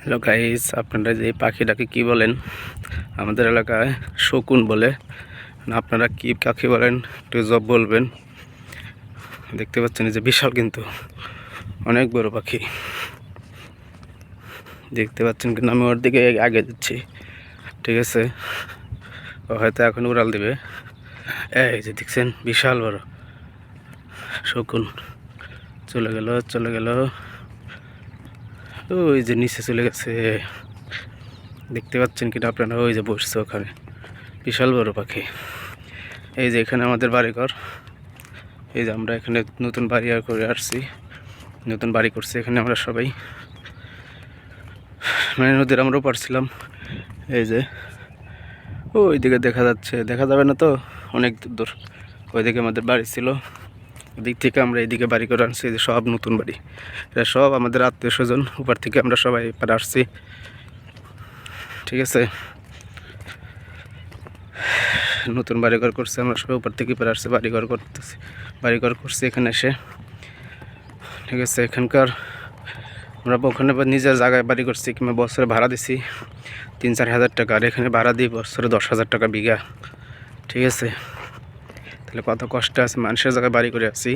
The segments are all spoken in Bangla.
হ্যালো গাইস, আপনারা যে পাখিটাকে কি বলেন? আমাদের এলাকায় শকুন বলে। আপনারা কি কাকে বলেন একটু জব বলবেন। দেখতে পাচ্ছেন যে বিশাল, কিন্তু অনেক বড় পাখি দেখতে পাচ্ছেন, কিন্তু আমি ওর দিকে আগে যাচ্ছি। ঠিক আছে, ও হয়তো এখন উড়াল দিবে। এই যে দেখছেন, বিশাল বড় শকুন চলে গেল। ওই যে নিচে চলে গেছে, দেখতে পাচ্ছেন কিনা আপনারা? ওই যে বসছে ওখানে, বিশাল বড় পাখি। এই যে এখানে আমাদের বাড়িঘর। এই যে আমরা এখানে নতুন বাড়ি করে আসছি, নতুন বাড়ি করছি এখানে আমরা সবাই। মানে নদীর আমরাও পারছিলাম। এই যে ওই দিকে দেখা যাচ্ছে, দেখা যাবে না তো, অনেক দূর। ওইদিকে আমাদের বাড়ি ছিল, ওদিক থেকে আমরা এইদিকে বাড়ি করে আনছি। যে সব নতুন বাড়ি, এরা সব আমাদের আত্মীয় স্বজন। উপর থেকে আমরা সবাই এপারে আসছি। ঠিক আছে, নতুন বাড়িঘর করছি আমরা সবাই, উপর থেকে এপারে আসছি, বাড়িঘর করতেছি, বাড়িঘর করছি এখানে এসে। ঠিক আছে, এখানকার আমরা ওখানে নিজের জায়গায় বাড়ি করছি, কিংবা বছরে ভাড়া দিছি 3-4 হাজার টাকা, আর এখানে ভাড়া দিই বছরে 10,000 টাকা বিঘা। ঠিক আছে, তাহলে কত কষ্ট আছে, মানুষের জায়গায় বাড়ি করে আছি।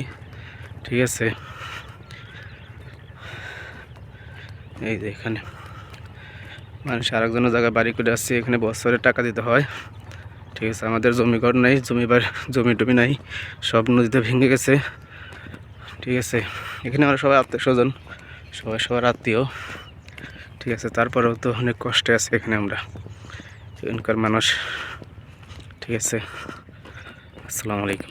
ঠিক আছে, এই যে এখানে মানুষ আরেকজনের জায়গায় বাড়ি করে আসছে, এখানে বছরে টাকা দিতে হয়। ঠিক আছে, আমাদের জমিঘর নাই, জমি টমি নাই, সব নদীতে ভেঙে গেছে। ঠিক আছে, এখানে আমরা সবাই আত্মীয় স্বজন, সবাই সবার আত্মীয়। ঠিক আছে, তারপরেও তো অনেক কষ্টে আছে এখানে আমরা, এখানকার মানুষ। ঠিক আছে, আসসালামু আলাইকুম।